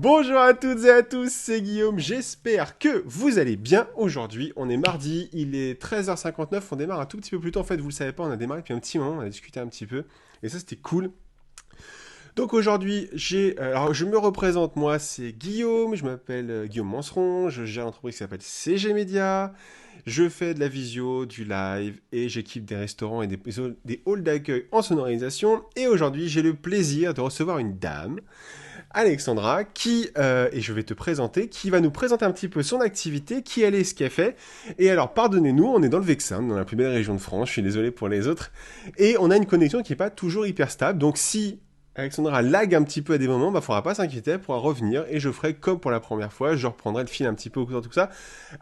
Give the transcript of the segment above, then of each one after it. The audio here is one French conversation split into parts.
Bonjour à toutes et à tous, c'est Guillaume, j'espère que vous allez bien. Aujourd'hui, on est mardi, il est 13h59, on démarre un tout petit peu plus tôt. En fait, vous le savez pas, on a démarré depuis un petit moment, on a discuté un petit peu, et ça c'était cool. Donc aujourd'hui, alors je me représente, moi c'est Guillaume, je m'appelle Guillaume Manceron, je gère une entreprise qui s'appelle CG Media, je fais de la visio, du live, et j'équipe des restaurants et des halls d'accueil en sonorisation. Et aujourd'hui, j'ai le plaisir de recevoir une dame, Alexandra, et je vais te présenter, qui va nous présenter un petit peu son activité, qui elle est, ce qu'elle fait. Et alors, pardonnez-nous, on est dans le Vexin, dans la plus belle région de France, je suis désolé pour les autres, et on a une connexion qui n'est pas toujours hyper stable, donc si Alexandra lag un petit peu à des moments, bah faudra pas s'inquiéter, elle pourra revenir, et je ferai comme pour la première fois, je reprendrai le fil un petit peu au cours de tout ça.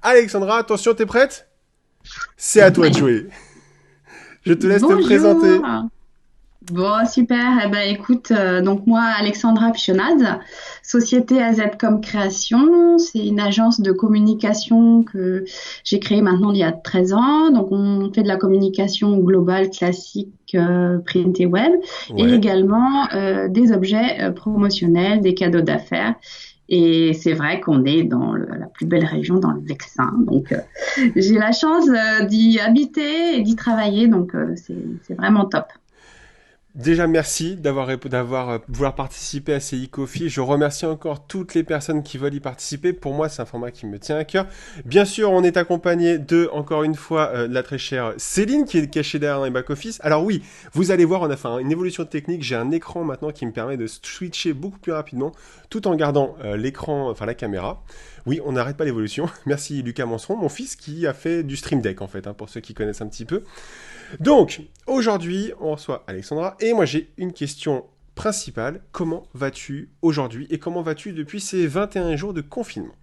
Alexandra, attention, t'es prête? C'est à toi de jouer. Je te laisse te Bonjour. présenter. Bon, super. Eh ben, écoute, donc moi, Alexandra Pichonaz, société AZcom Création, c'est une agence de communication que j'ai créée maintenant il y a 13 ans. Donc, on fait de la communication globale, classique, print et web, et Ouais. également des objets promotionnels, des cadeaux d'affaires. Et c'est vrai qu'on est dans la plus belle région, dans le Vexin. Donc, j'ai la chance d'y habiter et d'y travailler. Donc, c'est vraiment top. Déjà, merci d'avoir vouloir participer à ces e-coffee. Je remercie encore toutes les personnes qui veulent y participer. Pour moi, c'est un format qui me tient à cœur. Bien sûr, on est accompagné de, encore une fois, la très chère Céline qui est cachée derrière les back-office. Alors oui, vous allez voir, on a fait une évolution technique. J'ai un écran maintenant qui me permet de switcher beaucoup plus rapidement tout en gardant l'écran, enfin la caméra. Oui, on n'arrête pas l'évolution. Merci Lucas Manceron, mon fils qui a fait du Stream Deck en fait, hein, pour ceux qui connaissent un petit peu. Donc, aujourd'hui, on reçoit Alexandra, et moi j'ai une question principale. Comment vas-tu aujourd'hui, et comment vas-tu depuis ces 21 jours de confinement?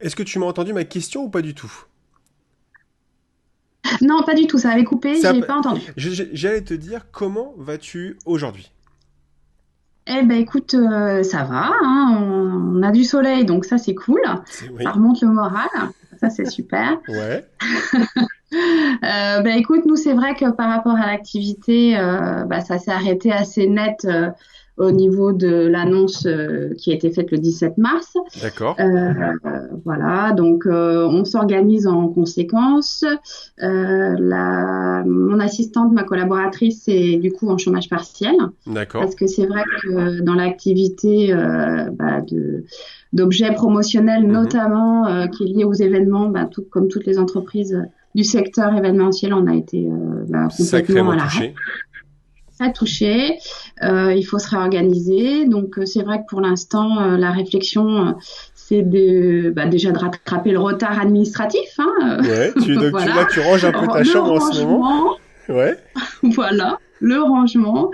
Est-ce que tu m'as entendu ma question ou pas du tout? Non, pas du tout, ça avait coupé, Ça, j'ai pas entendu. J'allais te dire, comment vas-tu aujourd'hui? Eh ben écoute, ça va, hein, on a du soleil, donc ça c'est cool. C'est Ça oui. remonte le moral, ça c'est super. Ouais. Ben écoute, nous c'est vrai que par rapport à l'activité, bah, ça s'est arrêté assez net au niveau de l'annonce qui a été faite le 17 mars. D'accord. Euh, voilà, donc on s'organise en conséquence. Mon assistante, ma collaboratrice, est du coup en chômage partiel D'accord. parce que c'est vrai que dans l'activité d'objets promotionnels, Mhm. notamment qui est liée aux événements, bah, tout, comme toutes les entreprises du secteur événementiel, on a été complètement Sacrément à l'arrêt, touché. très touché. Il faut se réorganiser. Donc c'est vrai que pour l'instant, la réflexion, c'est déjà de rattraper le retard administratif. Hein, Ouais. Là, voilà, tu ranges un peu ta le chambre en ce moment. rangement, Ouais. voilà, le rangement,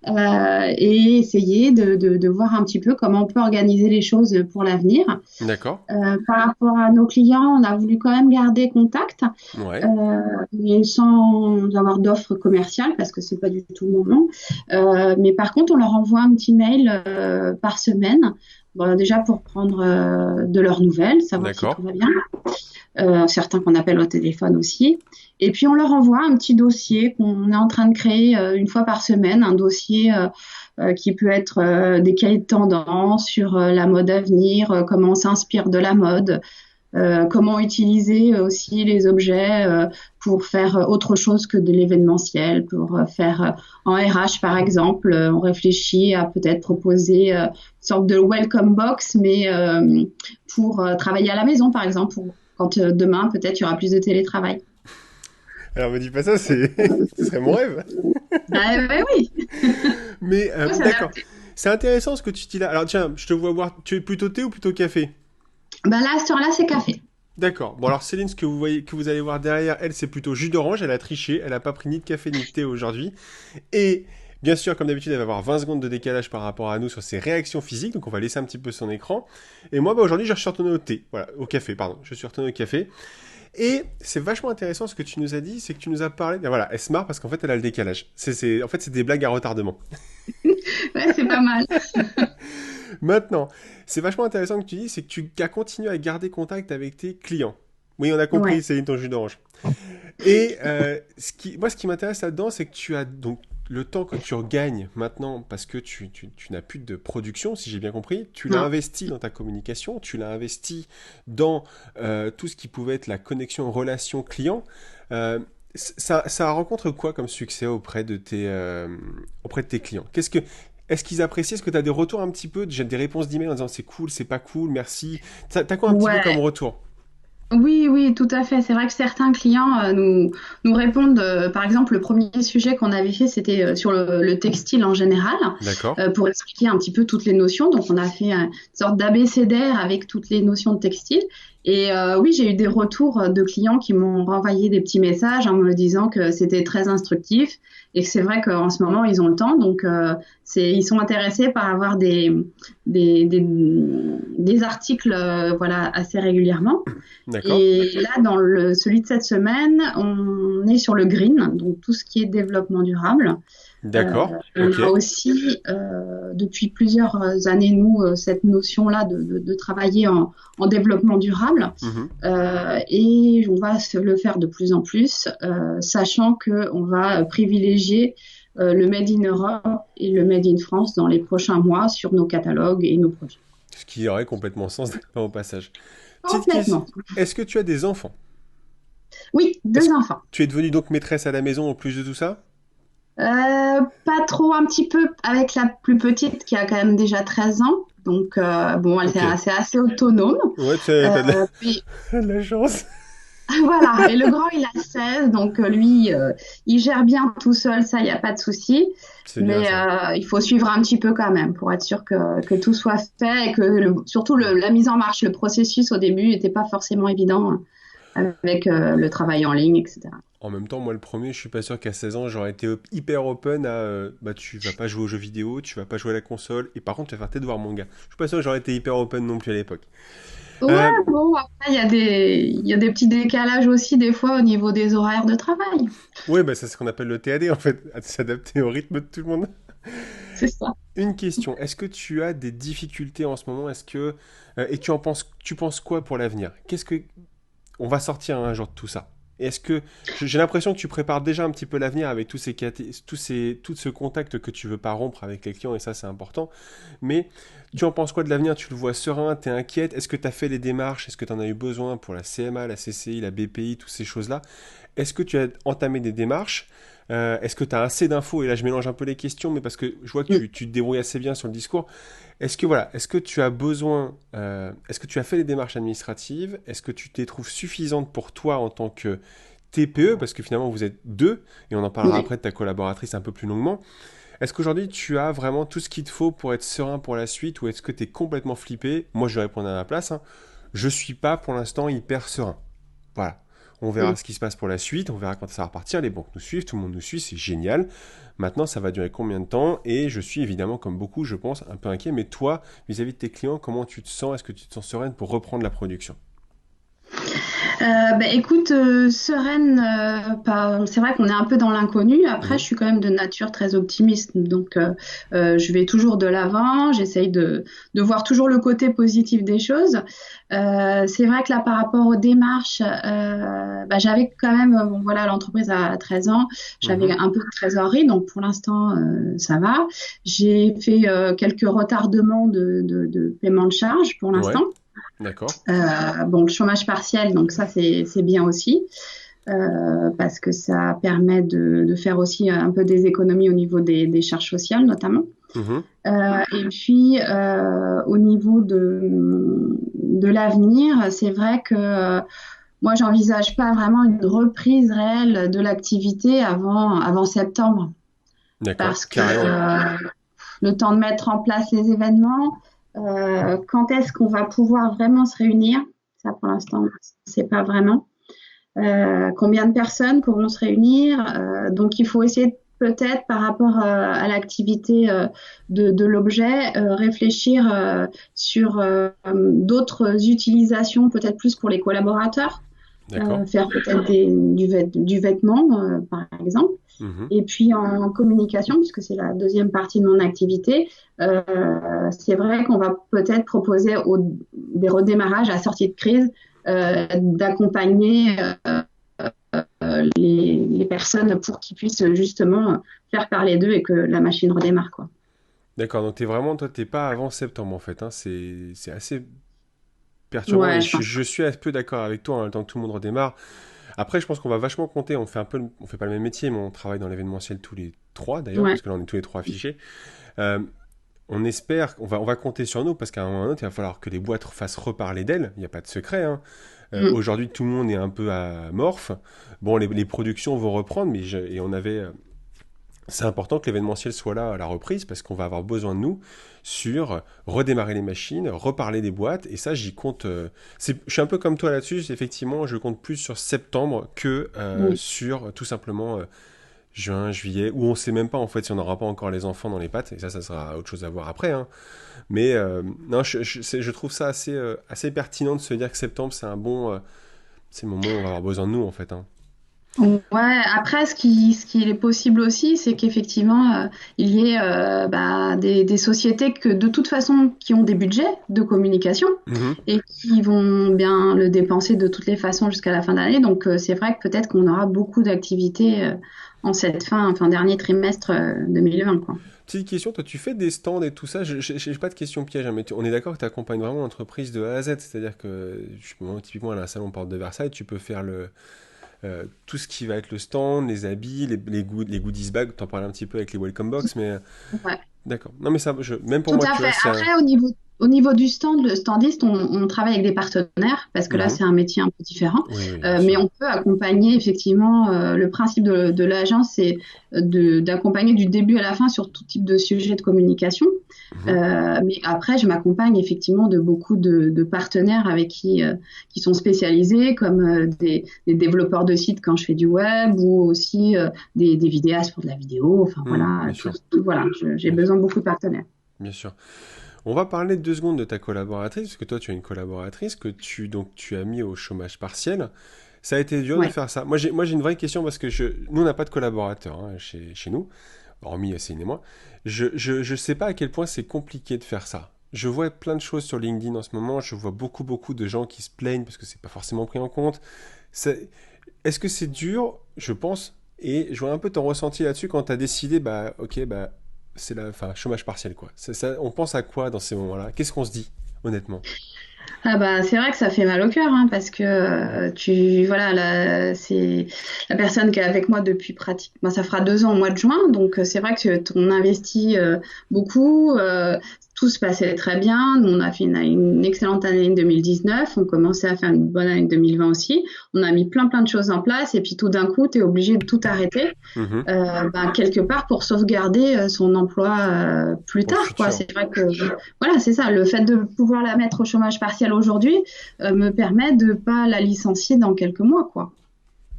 et essayer de voir un petit peu comment on peut organiser les choses pour l'avenir. D'accord. Par rapport à nos clients, on a voulu quand même garder contact, Ouais. mais sans avoir d'offres commerciales parce que c'est pas du tout le moment. Mais par contre, on leur envoie un petit mail par semaine, bon, déjà pour prendre de leurs nouvelles, savoir si D'accord. tout va bien. Certains qu'on appelle au téléphone aussi. Et puis on leur envoie un petit dossier qu'on est en train de créer une fois par semaine, un dossier qui peut être des cahiers de tendance sur la mode à venir, comment on s'inspire de la mode, comment utiliser aussi les objets pour faire autre chose que de l'événementiel, pour faire en RH par exemple, on réfléchit à peut-être proposer une sorte de welcome box, mais pour travailler à la maison par exemple, pour quand demain peut-être il y aura plus de télétravail. Alors me dis pas ça, ce serait mon rêve. Ah ben oui, Mais faut d'accord. s'adapter. C'est intéressant ce que tu dis là. Alors tiens, je te vois boire. Tu es plutôt thé ou plutôt café? Ben là, sur là, c'est café. D'accord. Bon alors Céline, ce que vous voyez, que vous allez voir derrière, elle, c'est plutôt jus d'orange. Elle a triché. Elle a pas pris ni de café ni de thé aujourd'hui. Et bien sûr, comme d'habitude, elle va avoir 20 secondes de décalage par rapport à nous sur ses réactions physiques. Donc on va laisser un petit peu son écran. Et moi, bah, aujourd'hui, je suis retourné au thé. Voilà, au café, pardon. Je suis retourné au café. Et c'est vachement intéressant ce que tu nous as dit, c'est que tu nous as parlé. Voilà, elle se marre parce qu'en fait, elle a le décalage. En fait, c'est des blagues à retardement. Ouais, c'est pas mal. Maintenant, c'est vachement intéressant que tu dis, c'est que tu as continué à garder contact avec tes clients. Oui, on a compris, Ouais. Céline, ton jus d'orange. Et moi, ce qui m'intéresse là-dedans, c'est que tu as donc le temps que tu regagnes maintenant, parce que tu n'as plus de production, si j'ai bien compris, tu l'as investi dans ta communication, tu l'as investi dans tout ce qui pouvait être la connexion relation client. Ça rencontre quoi comme succès auprès de tes clients? Est-ce qu'ils apprécient? Est-ce que tu as des retours un petit peu, j'ai des réponses d'email en disant c'est cool, c'est pas cool, merci. T'as quoi un petit peu comme Ouais. retour? Oui, oui, tout à fait. C'est vrai que certains clients nous répondent, par exemple, le premier sujet qu'on avait fait, c'était sur le textile en général, D'accord. pour expliquer un petit peu toutes les notions. Donc, on a fait une sorte d'abécédaire avec toutes les notions de textile. Et oui, j'ai eu des retours de clients qui m'ont renvoyé des petits messages en me disant que c'était très instructif et que c'est vrai qu'en ce moment, ils ont le temps. Donc, ils sont intéressés par avoir des, des, des articles voilà, assez régulièrement. D'accord. Et là, dans celui de cette semaine, on est sur le green, donc tout ce qui est développement durable. Euh, D'accord. on Ok. a aussi, depuis plusieurs années, nous, cette notion-là de travailler en développement durable. Mhm. Et on va le faire de plus en plus, sachant qu'on va privilégier le Made in Europe et le Made in France dans les prochains mois sur nos catalogues et nos produits. Ce qui aurait complètement sens au passage. Petite question. Complètement. Est-ce que tu as des enfants? Oui, Est-ce deux que enfants. tu es devenue donc maîtresse à la maison en plus de tout ça? Pas trop, un petit peu avec la plus petite qui a quand même déjà 13 ans. Donc, bon, elle Ok. c'est assez autonome. Ouais, t'as de la, Puis, t'as de la chance. voilà. Et le grand, il a 16. Donc, lui, il gère bien tout seul. Ça, il n'y a pas de souci. C'est bien Mais ça. il faut suivre un petit peu quand même pour être sûr que tout soit fait et que surtout la mise en marche, le processus au début n'était pas forcément évident avec le travail en ligne, etc. En même temps, moi le premier, je suis pas sûr qu'à 16 ans, j'aurais été hyper open à bah tu vas pas jouer aux jeux vidéo, tu vas pas jouer à la console, et par contre tu vas faire tes devoirs manga. Je suis pas sûr que j'aurais été hyper open non plus à l'époque. Ouais, Euh, bon, après, il y a des petits décalages aussi, des fois, au niveau des horaires de travail. ouais, bah c'est ce qu'on appelle le TAD en fait, à s'adapter au rythme de tout le monde. C'est ça. Une question, est-ce que tu as des difficultés en ce moment? Est-ce que et tu penses quoi pour l'avenir? Qu'est-ce que on va sortir un jour de tout ça? Est-ce que j'ai l'impression que tu prépares déjà un petit peu l'avenir avec tout ce contact que tu veux pas rompre avec les clients et ça c'est important. Mais tu en penses quoi de l'avenir? Tu le vois serein? T'es inquiète? Est-ce que tu as fait les démarches? Est-ce que tu en as eu besoin pour la CMA, la CCI, la BPI, toutes ces choses-là? Est-ce que tu as entamé des démarches? Est-ce que tu as assez d'infos? Et là, je mélange un peu les questions, mais parce que je vois que Mm. tu te débrouilles assez bien sur le discours. Est-ce que tu as besoin, est-ce que tu as fait les démarches administratives? Est-ce que tu t'es trouves suffisantes pour toi en tant que TPE? Parce que finalement, vous êtes deux, et on en parlera Ouais. après de ta collaboratrice un peu plus longuement. Est-ce qu'aujourd'hui, tu as vraiment tout ce qu'il te faut pour être serein pour la suite, ou est-ce que tu es complètement flippé? Moi, je vais répondre à ma place, hein. Je suis pas pour l'instant hyper serein. Voilà. On verra Mm. ce qui se passe pour la suite, on verra quand ça va repartir, les banques nous suivent, tout le monde nous suit, c'est génial. Maintenant, ça va durer combien de temps? Et je suis évidemment, comme beaucoup, je pense, un peu inquiet. Mais toi, vis-à-vis de tes clients, comment tu te sens? Est-ce que tu te sens sereine pour reprendre la production? Écoute, sereine, c'est vrai qu'on est un peu dans l'inconnu. Après, Mhm. je suis quand même de nature très optimiste, donc je vais toujours de l'avant. J'essaye de voir toujours le côté positif des choses. C'est vrai que là, par rapport aux démarches, j'avais quand même, bon, voilà, l'entreprise a 13 ans, j'avais Mhm. un peu de trésorerie, donc pour l'instant, ça va. J'ai fait quelques retardements de paiement de charges pour l'instant. Ouais, d'accord. Bon, le chômage partiel, donc ça c'est bien aussi parce que ça permet de faire aussi un peu des économies au niveau des charges sociales notamment. Mhm. Et puis au niveau de l'avenir, c'est vrai que moi j'envisage pas vraiment une reprise réelle de l'activité avant septembre D'accord, parce que carrément. le temps de mettre en place les événements, quand est-ce qu'on va pouvoir vraiment se réunir? Ça, pour l'instant, on ne sait pas vraiment. Combien de personnes pourront se réunir? Donc, il faut essayer peut-être par rapport à l'activité de l'objet, réfléchir sur d'autres utilisations, peut-être plus pour les collaborateurs, D'accord. faire peut-être du vêtement, par exemple. Mhm. Et puis en communication, puisque c'est la deuxième partie de mon activité, c'est vrai qu'on va peut-être proposer des redémarrages à sortie de crise, d'accompagner les personnes pour qu'ils puissent justement faire parler d'eux et que la machine redémarre, quoi. D'accord, donc toi, t'es pas avant septembre en fait, hein. C'est assez perturbant et Ouais, je pense. je suis un peu d'accord avec toi en même temps que tout le monde redémarre. Après, je pense qu'on va vachement compter. On fait pas le même métier, mais on travaille dans l'événementiel tous les trois d'ailleurs, Ouais. parce que là on est tous les trois affichés. Euh, on espère, on va compter sur nous parce qu'à un moment ou à un autre, il va falloir que les boîtes fassent reparler d'elles. Il n'y a pas de secret, hein. Mm. Aujourd'hui, tout le monde est un peu amorphe. Bon, les productions vont reprendre, et on avait. C'est important que l'événementiel soit là à la reprise parce qu'on va avoir besoin de nous sur redémarrer les machines, reparler des boîtes. Et ça, j'y compte. Je suis un peu comme toi là-dessus. Effectivement, je compte plus sur septembre que Mm. sur tout simplement juin, juillet, où on sait même pas en fait si on n'aura pas encore les enfants dans les pattes. Et ça sera autre chose à voir après, hein. Mais non, je trouve ça assez pertinent de se dire que septembre, c'est le moment où on va avoir besoin de nous en fait, hein. Ouais, après, ce qui est possible aussi, c'est qu'effectivement, il y ait des sociétés que de toute façon qui ont des budgets de communication Mhm. et qui vont bien le dépenser de toutes les façons jusqu'à la fin d'année. Donc, c'est vrai que peut-être qu'on aura beaucoup d'activités en cette fin dernier trimestre 2020, quoi. Petite question, toi tu fais des stands et tout ça, j'ai pas de question piège, hein, mais on est d'accord que tu accompagnes vraiment l'entreprise de A à Z, c'est-à-dire que bon, typiquement à la Salon Porte de Versailles, tu peux faire tout ce qui va être le stand, les habits, les goodies bags, t'en parlais un petit peu avec les welcome box, mais Ouais. d'accord. Non mais ça, même pour Tout moi, à tu fait. vois, c'est un... Après, au niveau du stand, le standiste, on travaille avec des partenaires parce que là, Mhm. c'est un métier un peu différent. Oui, oui, bien Mais sûr. on peut accompagner effectivement. Le principe de l'agence, c'est d'accompagner du début à la fin sur tout type de sujet de communication. Mhm. Mais après, je m'accompagne effectivement de beaucoup de partenaires avec qui sont spécialisés, comme des développeurs de sites quand je fais du web, ou aussi des vidéastes pour de la vidéo. Enfin voilà, Bien sûr, voilà, j'ai bien sûr, besoin de beaucoup de partenaires. bien sûr. On va parler 2 secondes de ta collaboratrice, parce que toi tu as une collaboratrice que donc tu as mis au chômage partiel. Ça a été dur de Ouais. faire ça. Moi, j'ai une vraie question parce que nous, on n'a pas de collaborateurs, hein, chez nous, hormis Céline et moi. Je sais pas à quel point c'est compliqué de faire ça. Je vois plein de choses sur LinkedIn en ce moment. Je vois beaucoup, beaucoup de gens qui se plaignent parce que c'est pas forcément pris en compte. Est-ce que c'est dur? Je pense. Et je vois un peu ton ressenti là-dessus quand tu as décidé, bah, ok, bah, enfin, chômage partiel, quoi. On pense à quoi dans ces moments-là? Qu'est-ce qu'on se dit, honnêtement? Ah bah c'est vrai que ça fait mal au cœur hein, parce que voilà c'est la personne qui est avec moi depuis pratiquement ça fera 2 ans au mois de juin donc c'est vrai que on investit beaucoup tout se passait très bien. Nous, on a fait une excellente année 2019, on commençait à faire une bonne année 2020 aussi, on a mis plein de choses en place et puis tout d'un coup tu es obligé de tout arrêter Mhm. quelque part pour sauvegarder son emploi plus Pour le tard, quoi. futur. C'est vrai que, voilà, c'est ça. Le fait de pouvoir la mettre au chômage partiel aujourd'hui me permet de pas la licencier dans quelques mois, quoi.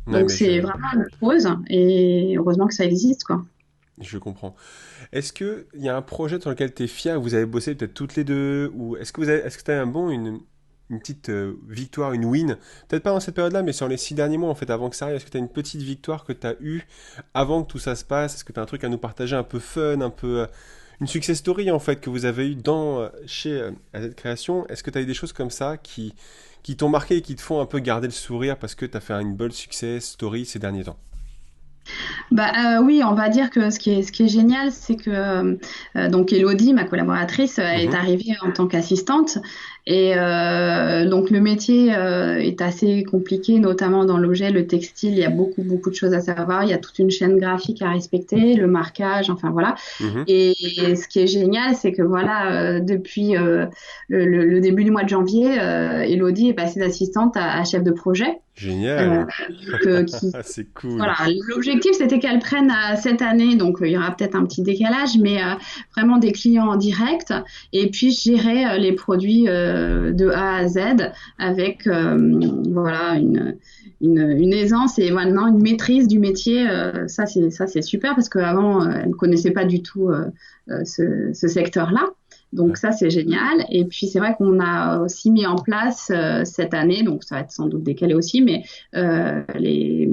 Ouais, Donc mais c'est vraiment une pause et heureusement que ça existe, quoi. je comprends. Est-ce qu'il y a un projet sur lequel tu es fier, vous avez bossé peut-être toutes les deux, ou est-ce que tu as une petite victoire, une win, peut-être pas dans cette période-là, mais sur les 6 derniers mois, en fait, avant que ça arrive, est-ce que tu as une petite victoire que tu as eue avant que tout ça se passe? Est-ce que tu as un truc à nous partager un peu fun, un peu... une success story, en fait, que vous avez eu chez AZ Création? Est-ce que tu as eu des choses comme ça qui t'ont marqué et qui te font un peu garder le sourire parce que tu as fait une bonne success story ces derniers temps? Oui, on va dire que ce qui est génial, c'est que donc Elodie, ma collaboratrice, est Mhm. arrivée en tant qu'assistante et donc le métier est assez compliqué, notamment dans l'objet, le textile. Il y a beaucoup de choses à savoir. Il y a toute une chaîne graphique à respecter, le marquage, enfin voilà. Mhm. Et ce qui est génial, c'est que voilà, depuis le début du mois de janvier, Elodie est passée d'assistante à chef de projet. Euh, Génial. qui C'est cool. voilà, l'objectif c'était qu'elle prenne cette année, donc il y aura peut-être un petit décalage, mais vraiment des clients en direct et puis gérer les produits de A à Z avec voilà une aisance et maintenant une maîtrise du métier. Ça c'est super parce qu'avant elle ne connaissait pas du tout ce secteur-là. Donc Ouais. ça, c'est génial. Et puis c'est vrai qu'on a aussi mis en place cette année, donc ça va être sans doute décalé aussi, mais euh, les,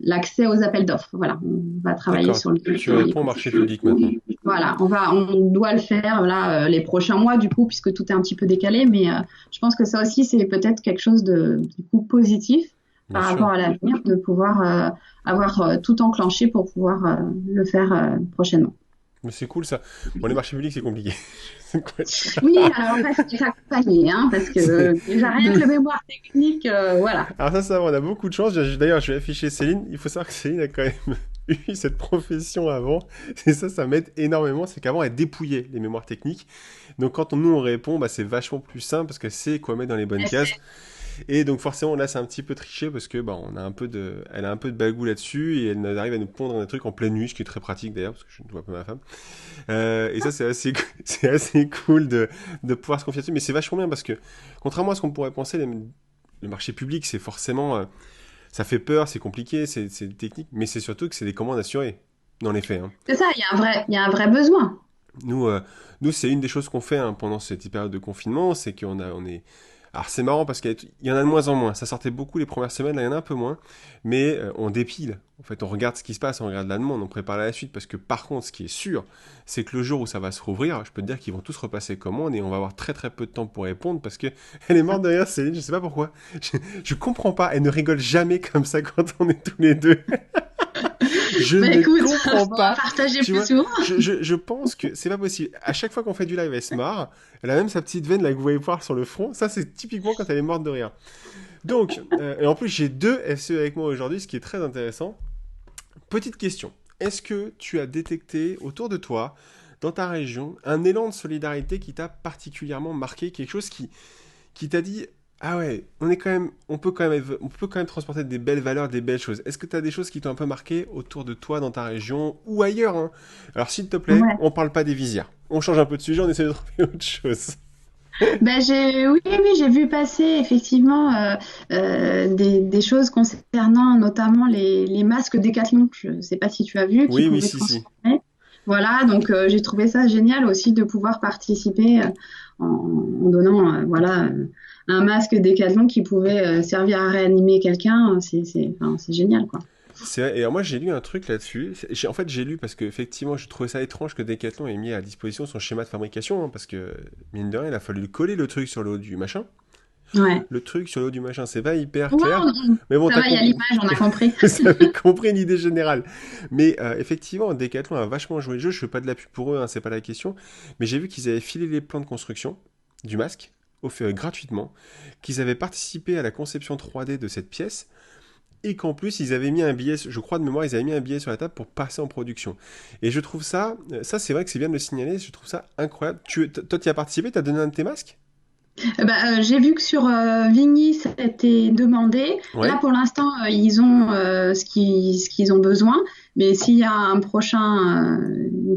l'accès aux appels d'offres. Voilà, on va travailler D'accord. sur le Tu réponds au marché public maintenant. voilà, on doit le faire là les prochains mois du coup puisque tout est un petit peu décalé, mais je pense que ça aussi c'est peut-être quelque chose de du coup positif bien par sûr. rapport à l'avenir, de pouvoir avoir tout enclenché pour pouvoir le faire prochainement. Mais c'est cool ça. Bon, les marchés publics, c'est compliqué. C'est quoi Oui, alors après, il faut s'accompagner, hein, parce que déjà rien que Nous- le mémoire technique, voilà. Alors ça va, on a beaucoup de chance. D'ailleurs, je vais afficher Céline. Il faut savoir que Céline a quand même eu cette profession avant. Et ça m'aide énormément. C'est qu'avant, elle dépouillait les mémoires techniques. Donc quand nous, on répond, bah, c'est vachement plus simple parce qu'elle sait quoi mettre dans les bonnes cases. Et donc forcément, là, c'est un petit peu triché parce que bah, elle a un peu de bagou là-dessus et elle arrive à nous pondre un truc en pleine nuit, ce qui est très pratique d'ailleurs parce que je ne vois pas ma femme. Et ça, c'est assez, c'est assez cool de pouvoir se confier dessus. Mais c'est vachement bien parce que, contrairement à ce qu'on pourrait penser, le marché public, c'est forcément. Ça fait peur, c'est compliqué, c'est technique, mais c'est surtout que c'est des commandes assurées, dans les faits, hein. C'est ça, il y a un vrai besoin. Nous, nous c'est une des choses qu'on fait hein, pendant cette période de confinement, c'est on est. Alors c'est marrant parce qu'il y en a de moins en moins. Ça sortait beaucoup les premières semaines, là il y en a un peu moins. Mais on dépile. En fait, on regarde ce qui se passe, on regarde la demande, on prépare la suite. Parce que par contre, ce qui est sûr, c'est que le jour où ça va se rouvrir, je peux te dire qu'ils vont tous repasser commande et on va avoir très très peu de temps pour répondre parce que elle est morte de rire, Céline, je sais pas pourquoi. Je comprends pas, elle ne rigole jamais comme ça quand on est tous les deux. Je Bah ne écoute, comprends on va pas. partager Tu plus vois, souvent. je pense que c'est pas possible. À chaque fois qu'on fait du live, elle se marre. Elle a même sa petite veine là que vous voyez voir sur le front. Ça, c'est typiquement quand elle est morte de rire. Donc, et en plus, j'ai deux FCE avec moi aujourd'hui, ce qui est très intéressant. Petite question. Est-ce que tu as détecté autour de toi, dans ta région, un élan de solidarité qui t'a particulièrement marqué, quelque chose qui t'a dit ah ouais, on peut quand même transporter des belles valeurs, des belles choses. Est-ce que tu as des choses qui t'ont un peu marqué autour de toi, dans ta région ou ailleurs hein. Alors s'il te plaît, Ouais. on parle pas des visières. On change un peu de sujet, on essaie de trouver autre chose. Ben oui, j'ai vu passer effectivement des choses concernant notamment les masques Décathlon. Je ne sais pas si tu as vu, qui Oui, oui, pouvaient si, si. transformer. Voilà, donc j'ai trouvé ça génial aussi de pouvoir participer en donnant voilà un masque Décathlon qui pouvait servir à réanimer quelqu'un. Enfin, c'est génial quoi. C'est vrai. Et alors moi j'ai lu un truc là-dessus. En fait j'ai lu parce que effectivement je trouvais ça étrange que Decathlon ait mis à disposition son schéma de fabrication hein, parce que mine de rien il a fallu coller le truc sur le haut du machin. Ouais. Le truc sur le haut du machin c'est pas hyper Ouais, clair. Mais bon ça va, il y a l'image, on a compris. vous avez compris l'idée générale. Mais effectivement Decathlon a vachement joué le jeu. Je fais pas de la pub pour eux, hein, c'est pas la question. Mais j'ai vu qu'ils avaient filé les plans de construction du masque offert gratuitement, qu'ils avaient participé à la conception 3D de cette pièce et qu'en plus ils avaient mis un billet, je crois de mémoire, ils avaient mis un billet sur la table pour passer en production. Et je trouve ça, ça c'est vrai que c'est bien de le signaler, je trouve ça incroyable. Toi tu y as participé, tu as donné un de tes masques. J'ai vu que sur Vigny, ça a été demandé. Là, Ouais, pour l'instant, ils ont ce qu'ils ont besoin. Mais s'il y a une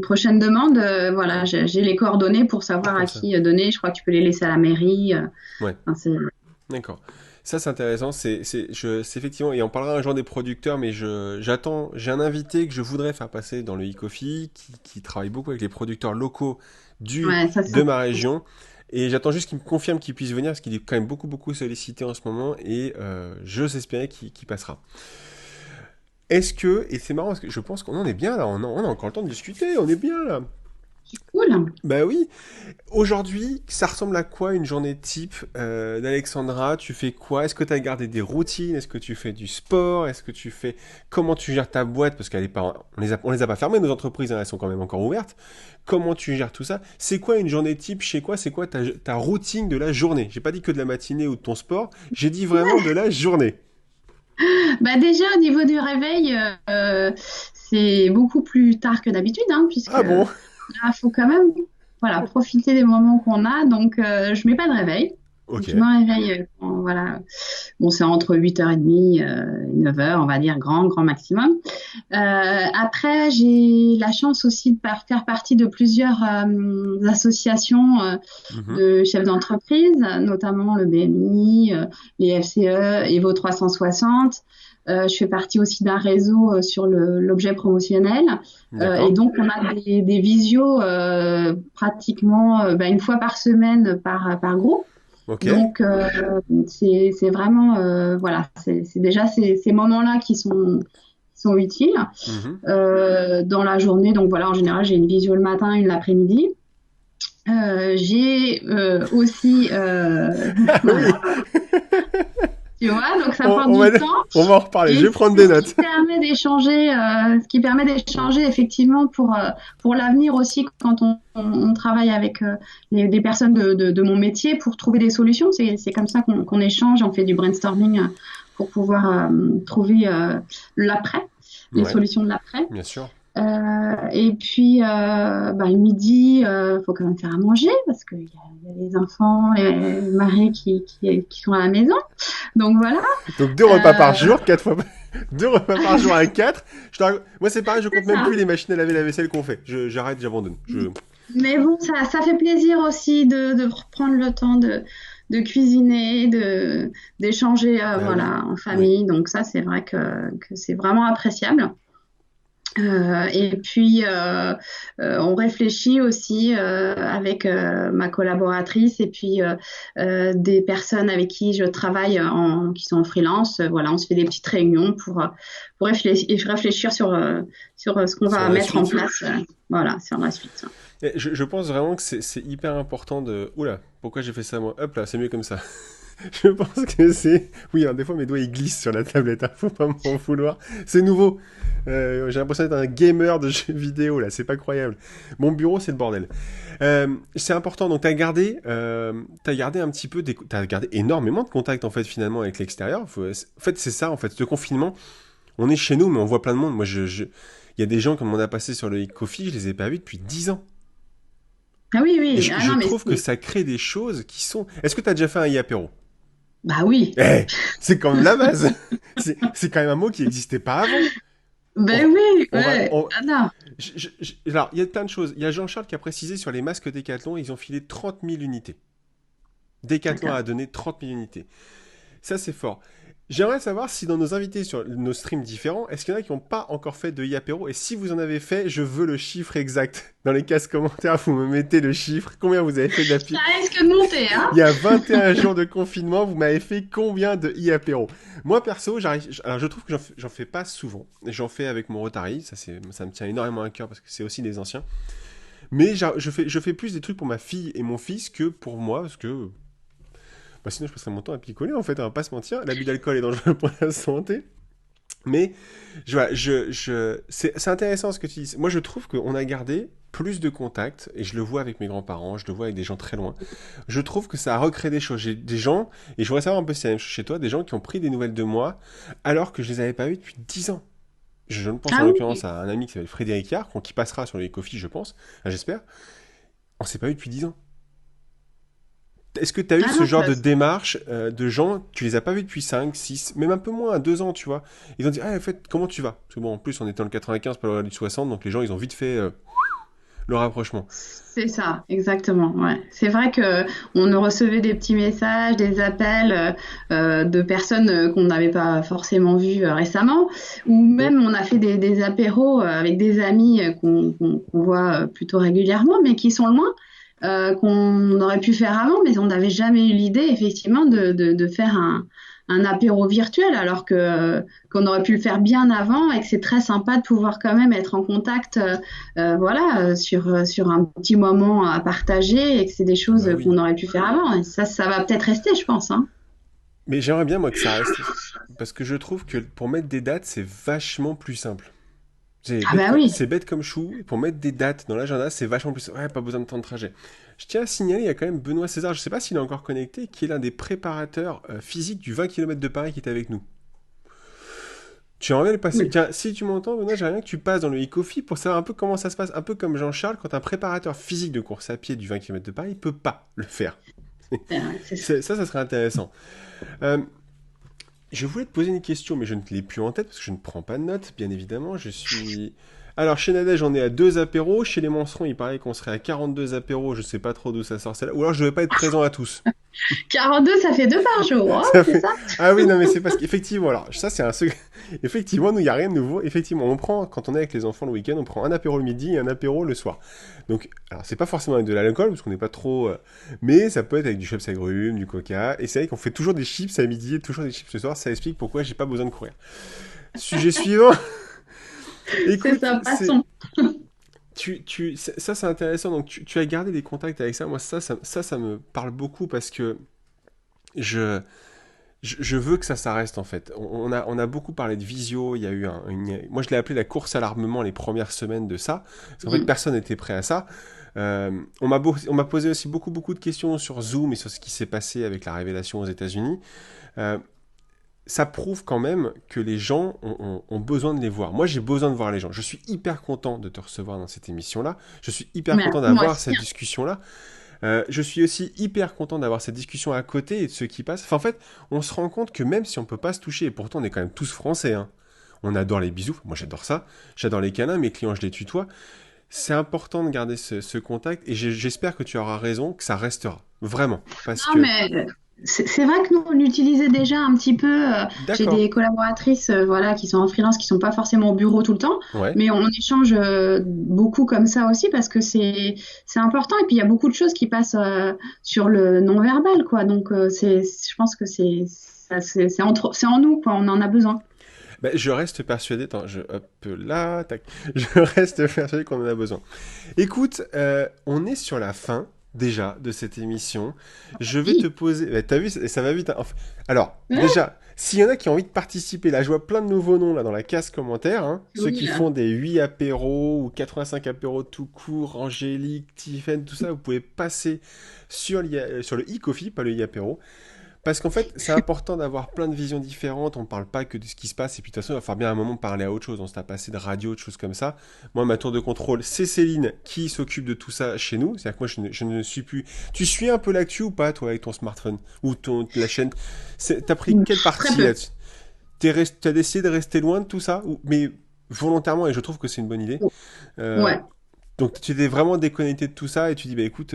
prochaine demande, voilà, j'ai les coordonnées pour savoir à comme ça. qui donner. Je crois que tu peux les laisser à la mairie. Ouais, Enfin, d'accord. Ça c'est intéressant, c'est effectivement, et on parlera un jour des producteurs, mais j'ai un invité que je voudrais faire passer dans le e-coffee, qui travaille beaucoup avec les producteurs locaux ouais, ça, c'est de ma région, et j'attends juste qu'il me confirme qu'il puisse venir, parce qu'il est quand même beaucoup sollicité en ce moment, et j'ose espérer qu'il passera. Et c'est marrant, parce que je pense qu'on en est bien là, on a encore le temps de discuter, on est bien là. cool. Bah oui. Aujourd'hui, ça ressemble à quoi une journée type d'Alexandra? Tu fais quoi? Est-ce que tu as gardé des routines? Est-ce que tu fais du sport? Est-ce que tu fais... Comment tu gères ta boîte? Parce qu'elle est pas... on les a pas fermées, nos entreprises, hein, elles sont quand même encore ouvertes. Comment tu gères tout ça? C'est quoi une journée type chez quoi? C'est quoi ta routine de la journée? J'ai pas dit que de la matinée ou de ton sport, j'ai dit vraiment de la journée. Bah déjà, au niveau du réveil, c'est beaucoup plus tard que d'habitude, hein, puisque Ah bon? là, faut quand même voilà, profiter des moments qu'on a. Donc, je mets pas de réveil. Ok. Je me réveille, voilà. Bon, c'est entre 8h30 et 9h, on va dire, grand maximum. Après, j'ai la chance aussi de faire partie de plusieurs associations Mhm. de chefs d'entreprise, notamment le BMI, les FCE, Evo 360. Je fais partie aussi d'un réseau sur l'objet promotionnel. Et D'accord. donc, on a des visios pratiquement une fois par semaine par groupe. Ok. Donc, c'est vraiment, voilà, c'est déjà ces moments-là qui sont utiles Mhm. dans la journée. Donc, voilà, en général, j'ai une visio le matin, une l'après-midi. J'ai aussi, Ah oui. Tu vois, donc ça On, prend on va, du temps. on va en reparler. Je Et vais prendre des c'est ce qui notes. permet d'échanger, effectivement pour l'avenir aussi quand on travaille avec des personnes de mon métier pour trouver des solutions. C'est comme ça qu'on échange, on fait du brainstorming pour pouvoir trouver l'après, les Ouais, solutions de l'après. bien sûr. Et puis, le midi, faut quand même faire à manger parce qu'il y a les enfants, les maris qui sont à la maison. Donc voilà. Donc deux repas par Euh, jour, quatre fois, deux repas par jour à quatre. Moi c'est pareil, je compte c'est même ça. plus les machines à laver la vaisselle qu'on fait. J'arrête, j'abandonne. Mais bon, ça fait plaisir aussi de reprendre le temps de cuisiner, d'échanger, Ah oui, voilà, en oui. famille. Donc ça, c'est vrai que c'est vraiment appréciable. Et puis, on réfléchit aussi avec ma collaboratrice et puis des personnes avec qui je travaille qui sont en freelance. Voilà, on se fait des petites réunions pour réfléchir sur ce qu'on Sur va la mettre en suite. place, voilà, sur la suite. Et je pense vraiment que c'est hyper important de... Oula, pourquoi j'ai fait ça moi? Hop là, c'est mieux comme ça. Je pense que c'est... Oui, alors des fois mes doigts ils glissent sur la tablette, hein, faut pas m'en vouloir. C'est nouveau. J'ai l'impression d'être un gamer de jeux vidéo là, c'est pas croyable. Mon bureau c'est le bordel. C'est important, donc t'as gardé un petit peu... T'as gardé énormément de contacts en fait finalement avec l'extérieur. En fait c'est ça en fait, ce confinement, on est chez nous mais on voit plein de monde. Il y a des gens comme on a passé sur le Coffee, je les ai pas vus depuis 10 ans. Ah oui, Et oui, ah je non, mais trouve que ça crée des choses qui sont... Est-ce que t'as déjà fait un apéro? bah oui, Eh, c'est quand même la base. C'est quand même un mot qui n'existait pas avant. On, ben oui, on va, ouais, ah non. alors, il y a plein de choses. Il y a Jean-Charles qui a précisé sur les masques Décathlon, ils ont filé 30 000 unités. Décathlon D'accord. a donné 30 000 unités. Ça, c'est fort. J'aimerais savoir si dans nos invités sur nos streams différents, est-ce qu'il y en a qui n'ont pas encore fait de e-apéro? Et si vous en avez fait, je veux le chiffre exact. Dans les cases commentaires, vous me mettez le chiffre. Combien vous avez fait Ça d'apéro? risque de monter, hein? Il y a 21 jours de confinement, vous m'avez fait combien de e-apéro? Moi, perso, alors je trouve que j'en fais pas souvent. J'en fais avec mon Rotary, ça me tient énormément à cœur parce que c'est aussi des anciens. Mais je fais plus des trucs pour ma fille et mon fils que pour moi, parce que bah, sinon je passerais mon temps à picoler en fait, on va pas se mentir. L'abus d'alcool est dangereux pour la santé. Mais voilà, c'est intéressant ce que tu dis. Moi, je trouve qu'on a gardé plus de contacts, et je le vois avec mes grands-parents, je le vois avec des gens très loin. Je trouve que ça a recréé des choses. J'ai des gens, et je voudrais savoir un peu si c'est la même chose chez toi, des gens qui ont pris des nouvelles de moi, alors que je les avais pas vus depuis 10 ans. Je ne pense en Ah l'occurrence oui. à un ami qui s'appelle Frédéric Yard, qui passera sur les coffees, je pense, enfin, j'espère. On s'est pas vu depuis 10 ans. Est-ce que tu as eu Ah ce non, genre de démarche de gens, tu les as pas vus depuis 5, 6, même un peu moins, 2 ans, tu vois. Ils ont dit, ah, en fait, comment tu vas? Parce que bon, en plus, on était dans le 95, pas le 60, donc les gens, ils ont vite fait le rapprochement. c'est ça, exactement. Ouais. C'est vrai que on recevait des petits messages, des appels de personnes qu'on n'avait pas forcément vues récemment, ou Mm. même on a fait des apéros avec des amis qu'on voit plutôt régulièrement, mais qui sont loin, qu'on aurait pu faire avant, mais on n'avait jamais eu l'idée, effectivement, de faire un apéro virtuel, alors que qu'on aurait pu le faire bien avant et que c'est très sympa de pouvoir quand même être en contact, voilà, sur un petit moment à partager et que c'est des choses Bah oui. qu'on aurait pu faire avant. Et ça va peut-être rester, je pense, hein. Mais j'aimerais bien, moi, que ça reste. Parce que je trouve que pour mettre des dates, c'est vachement plus simple. Ah bah oui. C'est bête comme chou. Pour mettre des dates dans l'agenda, c'est vachement plus simple. Ouais, pas besoin de temps de trajet. Je tiens à signaler, il y a quand même Benoît César, je sais pas s'il est encore connecté, qui est l'un des préparateurs physiques du 20 km de Paris qui est avec nous. Tu aimerais bien le passer. Oui. Tiens, si tu m'entends, Benoît, j'aimerais bien que tu passes dans le e-coffee pour savoir un peu comment ça se passe. Un peu comme Jean-Charles, quand un préparateur physique de course à pied du 20 km de Paris, il peut pas le faire. C'est ça. Ça serait intéressant. Euh, je voulais te poser une question, mais je ne te l'ai plus en tête parce que je ne prends pas de notes, bien évidemment. Je suis. Alors, chez Nadège, on est à 2 apéros. Chez les Mancerons, il paraît qu'on serait à 42 apéros. Je sais pas trop d'où ça sort celle-là. Ou alors, je ne vais pas être présent à tous. 42, ça fait deux par jour, hein, Ça c'est fait... ça? Ah oui, non, mais c'est parce qu'effectivement, alors, ça, c'est un secret. Effectivement, nous, il n'y a rien de nouveau. Effectivement, on prend, quand on est avec les enfants le week-end, on prend un apéro le midi et un apéro le soir. Donc, alors, c'est pas forcément avec de l'alcool, parce qu'on n'est pas trop. Mais ça peut être avec du chips agrumes, du coca. Et c'est vrai qu'on fait toujours des chips à midi et toujours des chips le soir. Ça explique pourquoi j'ai pas besoin de courir. Sujet suivant. C'est Écoute, ça, c'est. passons. Ça, c'est intéressant. Donc, tu as gardé des contacts avec ça. Moi, ça me parle beaucoup parce que je. je veux que ça reste en fait. On a beaucoup parlé de visio, il y a eu moi je l'ai appelé la course à l'armement les premières semaines de ça, parce qu'en fait personne n'était prêt à ça. On m'a posé aussi beaucoup de questions sur Zoom et sur ce qui s'est passé avec la révélation aux États-Unis. Euh, Ça prouve quand même que les gens ont besoin de les voir. Moi, j'ai besoin de voir les gens. Je suis hyper content de te recevoir dans cette émission-là. Je suis hyper content Moi d'avoir aussi, cette hein. discussion-là. Je suis aussi hyper content d'avoir cette discussion à côté et de ce qui passe. Enfin, en fait, on se rend compte que même si on peut pas se toucher, et pourtant on est quand même tous français, hein, on adore les bisous. Moi, j'adore ça. J'adore les câlins. Mes clients, je les tutoie. C'est important de garder ce contact et j'espère que tu auras raison, que ça restera. Vraiment. Parce Non, que... mais c'est vrai que nous, on l'utilisait déjà un petit peu. J'ai D'accord. des collaboratrices voilà, qui sont en freelance, qui sont pas forcément au bureau tout le temps, Ouais. mais on échange beaucoup comme ça aussi parce que c'est important. Et puis, il y a beaucoup de choses qui passent sur le non-verbal, quoi. Donc, je pense que c'est en nous, quoi. On en a besoin. Ben, je reste persuadé, attends, hop là, tac, je reste persuadé qu'on en a besoin. Écoute, on est sur la fin déjà de cette émission. Je vais te Oui, poser, t'as vu, ça va vite, hein. Alors, ouais, déjà, s'il y en a qui ont envie de participer, là, je vois plein de nouveaux noms là dans la case commentaire, hein. Ceux qui oui, font des 8 apéros ou 85 apéros tout court, Angélique, Tiffen, tout ça, vous pouvez passer sur le e-coffee, pas le e-apéro. Parce qu'en fait, c'est important d'avoir plein de visions différentes. On ne parle pas que de ce qui se passe. Et puis de toute façon, il va falloir bien à un moment parler à autre chose. On se tape assez de radio, de choses comme ça. Moi, ma tour de contrôle, c'est Céline qui s'occupe de tout ça chez nous. C'est-à-dire que moi, je ne suis plus. Tu suis un peu l'actu ou pas, toi, avec ton smartphone ou la chaîne? T'as pris quelle très partie peu. là-dessus? T'as décidé de rester loin de tout ça mais volontairement, et je trouve que c'est une bonne idée. Euh, Ouais. donc, tu t'es vraiment déconnecté de tout ça et tu dis, bah écoute,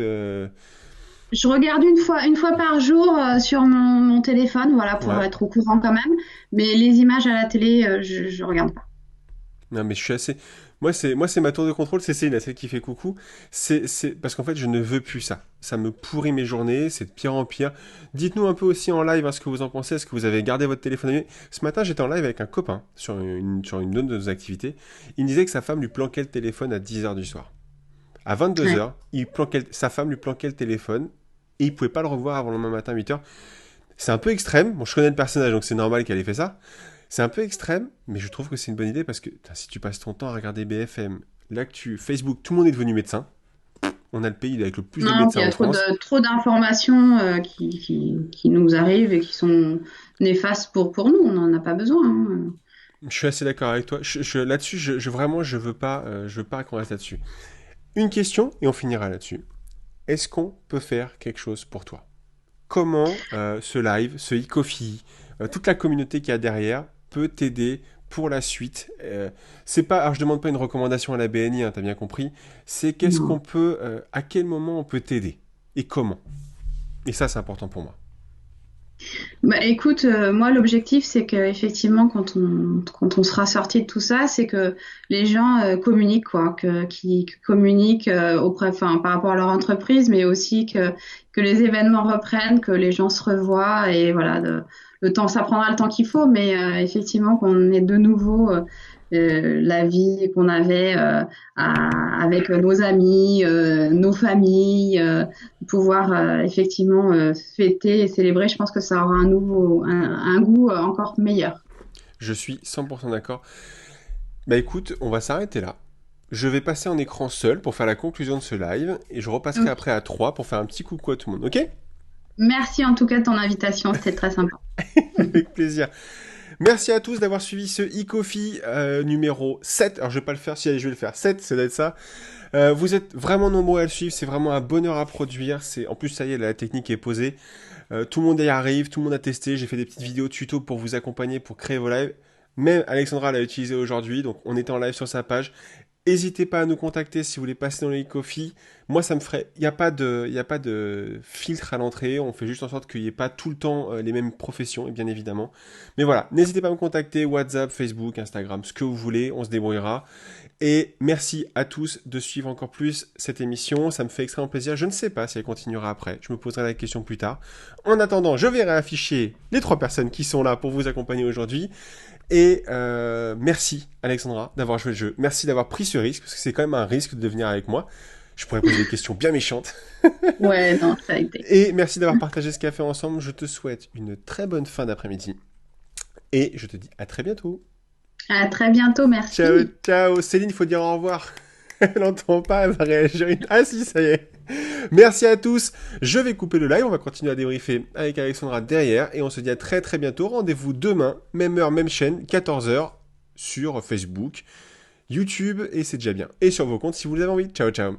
Je regarde une fois par jour sur mon téléphone, voilà, pour ouais. être au courant quand même. Mais les images à la télé, je regarde pas. Non, mais je suis assez. Moi, c'est ma tour de contrôle, c'est Céline, celle qui fait coucou. Parce qu'en fait, je ne veux plus ça. Ça me pourrit mes journées, c'est de pire en pire. Dites-nous un peu aussi en live hein, ce que vous en pensez. Est-ce que vous avez gardé votre téléphone allumé? Ce matin, j'étais en live avec un copain sur une autre de nos activités. Il me disait que sa femme lui planquait le téléphone à 10h du soir. À Ouais. 22h, sa femme lui planquait le téléphone et il pouvait pas le revoir avant le lendemain matin à 8h. C'est un peu extrême. Bon, je connais le personnage, donc c'est normal qu'elle ait fait ça. C'est un peu extrême, mais je trouve que c'est une bonne idée parce que putain, si tu passes ton temps à regarder BFM, l'actu, Facebook, tout le monde est devenu médecin. On a le pays avec le plus de Non, médecins il y a en France. trop d'informations qui nous arrivent et qui sont néfastes pour nous. On n'en a pas besoin, hein. Je suis assez d'accord avec toi. Là-dessus, vraiment, je veux pas qu'on reste là-dessus. Une question et on finira là-dessus. Est-ce qu'on peut faire quelque chose pour toi? Comment ce live, ce e-coffee, toute la communauté qu'il y a derrière peut t'aider pour la suite. C'est pas, alors je demande pas une recommandation à la BNI, hein, t'as bien compris. C'est qu'est-ce qu'on Non. peut, à quel moment on peut t'aider et comment. Et ça, c'est important pour moi. Bah, écoute, moi l'objectif c'est que effectivement quand on sera sorti de tout ça, c'est que les gens communiquent quoi, qui communiquent enfin par rapport à leur entreprise, mais aussi que les événements reprennent, que les gens se revoient et voilà, le temps ça prendra le temps qu'il faut, mais effectivement qu'on ait de nouveau la vie qu'on avait avec nos amis, nos familles. Pouvoir effectivement fêter et célébrer, je pense que ça aura un goût encore meilleur. Je suis 100% d'accord. Bah écoute, on va s'arrêter là. Je vais passer en écran seul pour faire la conclusion de ce live et je repasserai Ok. après à 3 pour faire un petit coucou à tout le monde, ok? Merci en tout cas de ton invitation, c'était très sympa. Avec plaisir. Merci à tous d'avoir suivi ce e-coffee numéro 7. Alors je vais pas le faire, si allez, je vais le faire. 7, c'est d'être ça. Vous êtes vraiment nombreux à le suivre, c'est vraiment un bonheur à produire. En plus, ça y est, la technique est posée. Tout le monde y arrive, tout le monde a testé. J'ai fait des petites vidéos tuto pour vous accompagner, pour créer vos lives. Même Alexandra l'a utilisé aujourd'hui, donc on était en live sur sa page. N'hésitez pas à nous contacter si vous voulez passer dans le e-coffee. Moi, ça me ferait. Il n'y a pas de filtre à l'entrée. On fait juste en sorte qu'il n'y ait pas tout le temps les mêmes professions, et bien évidemment. Mais voilà, n'hésitez pas à me contacter. WhatsApp, Facebook, Instagram, ce que vous voulez. On se débrouillera. Et merci à tous de suivre encore plus cette émission. Ça me fait extrêmement plaisir. Je ne sais pas si elle continuera après. Je me poserai la question plus tard. En attendant, je vais réafficher les 3 personnes qui sont là pour vous accompagner aujourd'hui. Et merci Alexandra d'avoir joué le jeu. Merci d'avoir pris ce risque, parce que c'est quand même un risque de venir avec moi. Je pourrais poser des questions bien méchantes. Ouais, non, ça a été. Et merci d'avoir partagé ce café ensemble. Je te souhaite une très bonne fin d'après-midi. Et je te dis à très bientôt. À très bientôt, merci. Ciao, ciao. Céline, il faut dire au revoir. Elle n'entend pas, elle va réagir. Ah si, ça y est. Merci à tous. Je vais couper le live. On va continuer à débriefer avec Alexandra derrière. Et on se dit à très très bientôt. Rendez-vous demain, même heure, même chaîne, 14h, sur Facebook, YouTube. Et c'est déjà bien. Et sur vos comptes si vous avez envie. Ciao, ciao.